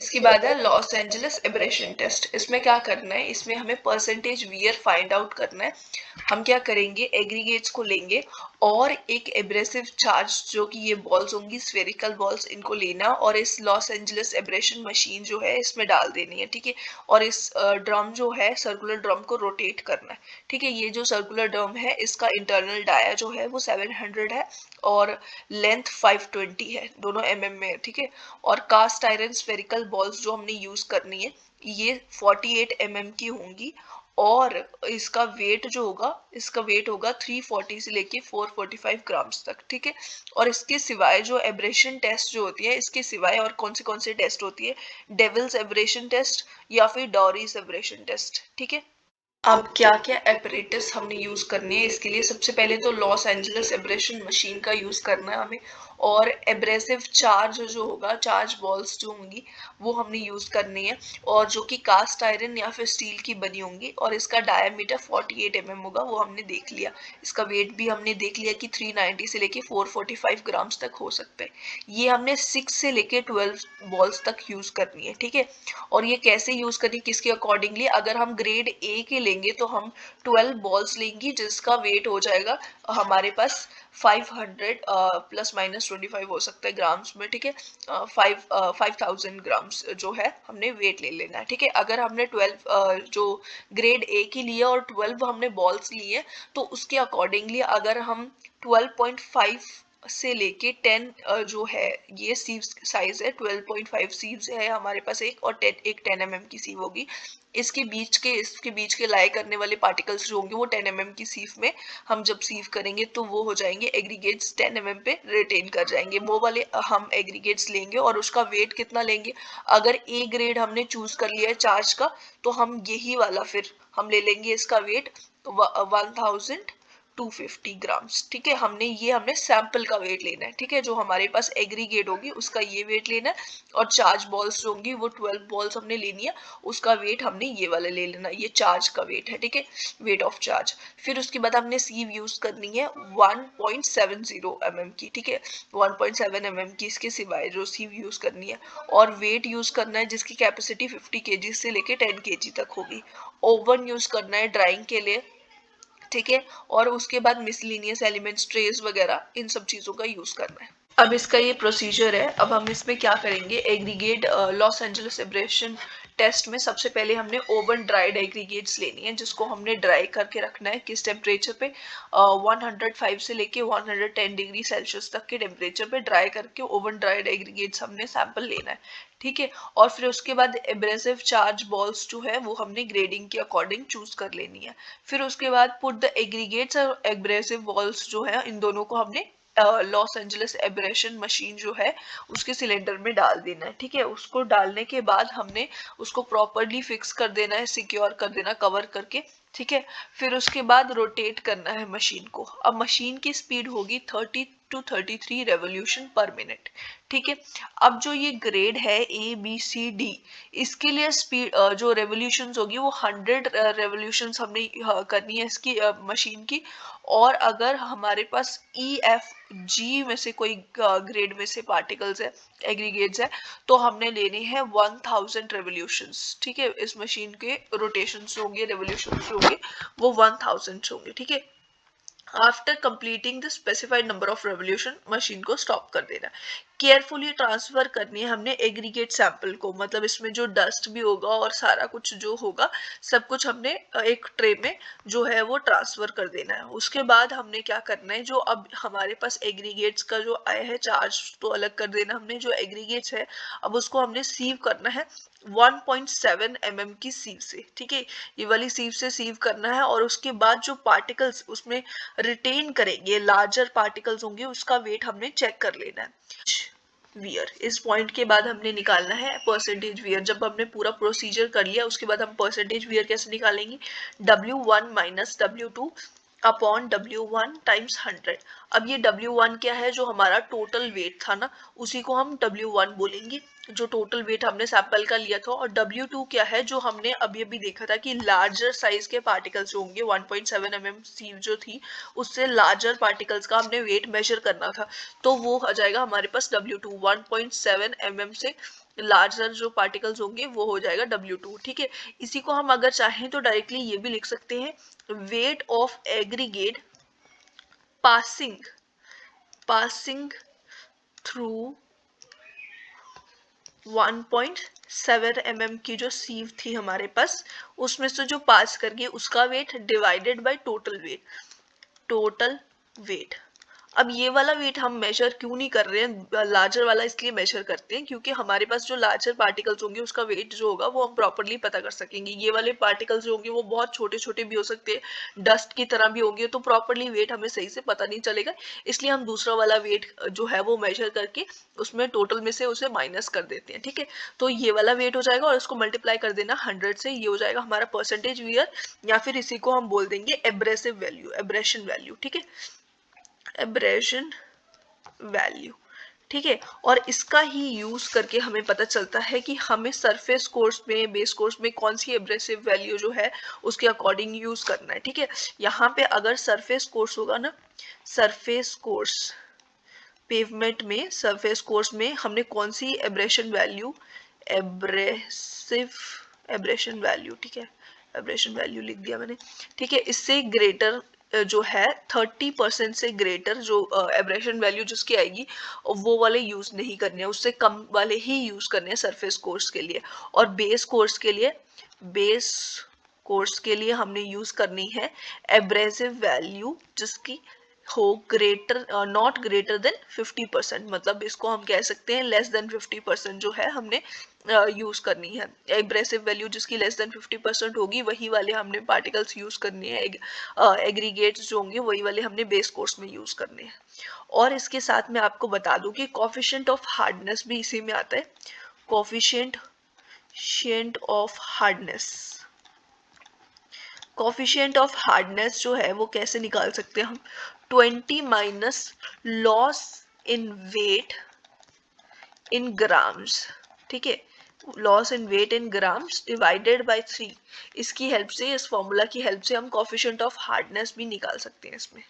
इसके बाद है लॉस एंजलिस एब्रेशन टेस्ट। इसमें क्या करना है, इसमें हमें परसेंटेज वियर फाइंड आउट करना है। हम क्या करेंगे, एग्रीगेट्स को लेंगे और एक एब्रेसिव चार्ज जो कि ये बॉल्स होंगी स्फेरिकल बॉल्स, इनको लेना और इस लॉस एंजलिस एब्रेशन मशीन जो है इसमें डाल देनी है, ठीक है। और इस ड्रम जो है सर्कुलर ड्रम को रोटेट करना है, ठीक है। ये जो सर्कुलर ड्रम है इसका इंटरनल डाया जो है वो 700 है और लेंथ 520 है, दोनों में है, ठीक है। और कास्ट आयरन स्फेरिकल बॉल्स जो हमने यूज करनी है ये 48 की होंगी और इसका वेट जो होगा, इसका वेट होगा 340 से लेके 445 ग्राम्स तक, ठीक है। और इसके सिवाय जो एब्रेशन टेस्ट जो होती है, इसके सिवाय और कौन से टेस्ट होती है, डेविल्स एब्रेशन टेस्ट या फिर डॉरीज एब्रेशन टेस्ट, ठीक है। अब क्या क्या एपरेटस हमने यूज करनी है इसके लिए, सबसे पहले तो लॉस एंजलिस एब्रेशन मशीन का यूज करना है हमें। और एब्रेसिव चार्ज जो होगा, चार्ज बॉल्स जो होंगी वो हमने यूज करनी है और जो कि कास्ट आयरन या फिर स्टील की बनी होंगी और इसका डायमीटर 48 होगा, वो हमने देख लिया। इसका वेट भी हमने देख लिया कि 390 से लेके 445 ग्राम्स तक हो सकता है। ये हमने 6 से लेके 12 बॉल्स तक यूज करनी है, ठीक है। और ये कैसे यूज करनी, किसके अकॉर्डिंगली, अगर हम ग्रेड ए के लेंगे तो हम 12 बॉल्स लेंगी जिसका वेट हो जाएगा हमारे पास 500 प्लस माइनस 25 हो सकता है ग्राम्स में, ठीक है। 5000 ग्राम्स जो है हमने वेट ले लेना है, ठीक है। अगर हमने 12 जो ग्रेड ए की लिए और 12 हमने बॉल्स लिए तो उसके अकॉर्डिंगली अगर हम 12.5 से लेके 10 जो है ये सीव्स साइज है, 12.5 सीव्स है हमारे पास एक, और 10 की सीव होगी। इसके बीच के लाई करने वाले पार्टिकल्स जो होंगे वो 10 की सीव में हम जब सीव करेंगे तो वो हो जाएंगे एग्रीगेट्स 10 पे रिटेन कर जाएंगे, वो वाले हम एग्रीगेट्स लेंगे। और उसका वेट कितना लेंगे, अगर ए ग्रेड हमने चूज कर लिया है चार्ज का तो हम यही वाला फिर हम ले लेंगे, इसका वेट 1250 ग्राम्स, ठीक है। हमने सैंपल का वेट लेना है, ठीक है। जो हमारे पास एग्रीगेट होगी उसका ये वेट लेना है और चार्ज बॉल्स जो होंगी वो 12 बॉल्स हमने लेनी है, उसका वेट हमने ये वाला ले लेना, ये चार्ज का वेट है, ठीक है, वेट ऑफ चार्ज। फिर उसके बाद हमने सीव यूज करनी है 1.70 की, ठीक है। 1.7 की इसके सिवाय जो सीव यूज करनी है और वेट यूज करना है जिसकी कैपेसिटी 50 केजी से लेके 10 केजी तक होगी। ओवन यूज करना है ड्राइंग के लिए, ठीक है। और उसके बाद मिसलिनियस एलिमेंट्स ट्रेस वगैरह इन सब चीजों का यूज करना है। अब इसका ये प्रोसीजर है। अब हम इसमें क्या करेंगे, aggregate Los Angeles abrasion test में सबसे पहले हमने ओवन ड्राइड एग्रीगेट्स लेनी है जिसको हमने ड्राई करके रखना है किस टेम्परेचर पे, 105 से लेके 110 डिग्री सेल्सियस तक के टेम्परेचर पे ड्राई करके ओवन ड्राइड एग्रीगेट्स हमने सैंपल लेना है, ठीक है। और फिर उसके बाद एब्रेसिव चार्ज बॉल्स जो है वो हमने ग्रेडिंग के अकॉर्डिंग चूज कर लेनी है। फिर उसके बाद पुट द एग्रीगेट्स और एब्रेसिव बॉल्स जो है इन दोनों को हमने लॉस एंजलिस एब्रेशन मशीन जो है उसके सिलेंडर में डाल देना है, ठीक है। उसको डालने के बाद हमने उसको प्रॉपरली फिक्स कर देना है, सिक्योर कर देना कवर करके, ठीक है। फिर उसके बाद रोटेट करना है मशीन को। अब मशीन की स्पीड होगी 30 to 33 रेवोल्यूशन पर मिनट, ठीक है। अब जो ये ग्रेड है ABCD, इसके लिए स्पीड जो रेवोल्यूशंस होगी वो 100 रेवोल्यूशंस हमने करनी है इसकी मशीन की। और अगर हमारे पास EFG में से कोई ग्रेड में से पार्टिकल्स है, एग्रीगेट्स है, तो हमने लेने हैं 1000 रेवोल्यूशंस, ठीक है। इस मशीन के रोटेशंस होंगे, रेवोल्यूशंस होंगे वो 1000 होंगे, ठीक है। After completing the specified number of revolution machine को स्टॉप कर देना। केयरफुली ट्रांसफर करनी है हमने एग्रीगेट सैंपल को, मतलब इसमें जो डस्ट भी होगा और सारा कुछ जो होगा सब कुछ हमने एक ट्रे में जो है वो ट्रांसफर कर देना है। उसके बाद हमने क्या करना है, जो अब हमारे पास एग्रीगेट्स का जो आया है चार्ज तो अलग कर देना हमने, जो एग्रीगेट्स है अब उसको हमने सीव करना है 1.7 की सीव से, ठीक है। ये वाली सीव से सीव करना है और उसके बाद जो पार्टिकल्स उसमें रिटेन करेंगे, लार्जर पार्टिकल्स होंगे, उसका वेट हमने चेक कर लेना है। वियर, इस पॉइंट के बाद हमने निकालना है परसेंटेज वियर। जब हमने पूरा प्रोसीजर कर लिया उसके बाद हम परसेंटेज वियर कैसे निकालेंगे, W1 minus W2 upon W1 times 100। अब ये W1 क्या है, जो हमारा टोटल वेट था ना, उसी को हम W1 बोलेंगे, जो टोटल वेट हमने सैंपल का लिया था। और W2 क्या है, जो हमने अभी अभी देखा था कि लार्जर साइज के पार्टिकल्स होंगे, 1.7 सीव जो थी उससे लार्जर पार्टिकल्स का हमने वेट मेजर करना था, तो वो आ जाएगा हमारे पास W2 1.7 से लार्जर जो पार्टिकल्स होंगे वो हो जाएगा W2, ठीक है। इसी को हम अगर चाहें तो डायरेक्टली ये भी लिख सकते हैं, weight of aggregate passing through 1.7 mm की जो सीव थी हमारे पास, उसमें से जो पास कर गई उसका weight divided by total weight. अब ये वाला वेट हम मेजर क्यों नहीं कर रहे हैं, लार्जर वाला इसलिए मेजर करते हैं क्योंकि हमारे पास जो लार्जर पार्टिकल्स होंगे उसका वेट जो होगा वो हम प्रॉपरली पता कर सकेंगे। ये वाले पार्टिकल्स जो होंगे वो बहुत छोटे छोटे भी हो सकते हैं, डस्ट की तरह भी होंगे, तो प्रॉपरली वेट हमें सही से पता नहीं चलेगा, इसलिए हम दूसरा वाला वेट जो है वो मेजर करके उसमें टोटल में से उसे माइनस कर देते हैं, ठीक है। तो ये वाला वेट हो जाएगा और इसको मल्टीप्लाई कर देना 100 से, ये हो जाएगा हमारा परसेंटेज वियर, या फिर इसी को हम बोल देंगे एब्रेसिव वैल्यू, एब्रेशन वैल्यू, ठीक है, एब्रेशन वैल्यू, ठीक है। और इसका ही यूज करके हमें पता चलता है कि हमें सरफेस कोर्स में, बेस कोर्स में कौन सी एब्रेसिव वैल्यू जो है उसके अकॉर्डिंग यूज करना है, ठीक है। यहाँ पे अगर सरफेस कोर्स होगा ना, सरफेस कोर्स पेवमेंट में, सरफेस कोर्स में हमने कौन सी abrasion value, abrasive abrasion value, ठीक है, एब्रेशन वैल्यू लिख दिया मैंने, ठीक है। इससे ग्रेटर जो है 30% से ग्रेटर जो एब्रेशन वैल्यू जिसकी आएगी वो वाले यूज नहीं करने हैं, उससे कम वाले ही यूज करने हैं सरफेस कोर्स के लिए। और बेस कोर्स के लिए हमने यूज करनी है एब्रेसिव वैल्यू जिसकी हो ग्रेटर, नॉट ग्रेटर देन 50%, मतलब इसको हम कह सकते हैं लेस देन 50% जो है हमने यूज करनी है। एब्रेसिव वैल्यू जिसकी लेस देन 50% होगी वही वाले हमने पार्टिकल्स यूज करने हैं, एग्रीगेट्स जो होंगे वही वाले हमने बेस कोर्स में यूज करने हैं। और इसके साथ मैं आपको बता दूं कि कोफिशिएंट ऑफ हार्डनेस भी इसी में आता है, coefficient of hardness. Coefficient of hardness जो है वो कैसे निकाल सकते हैं हम, 20 minus loss in weight in grams, ठीक है, loss in weight in grams divided by 3, इसकी हेल्प से, इस फॉर्मूला की हेल्प से हम कोफिशिएंट ऑफ हार्डनेस भी निकाल सकते हैं इसमें।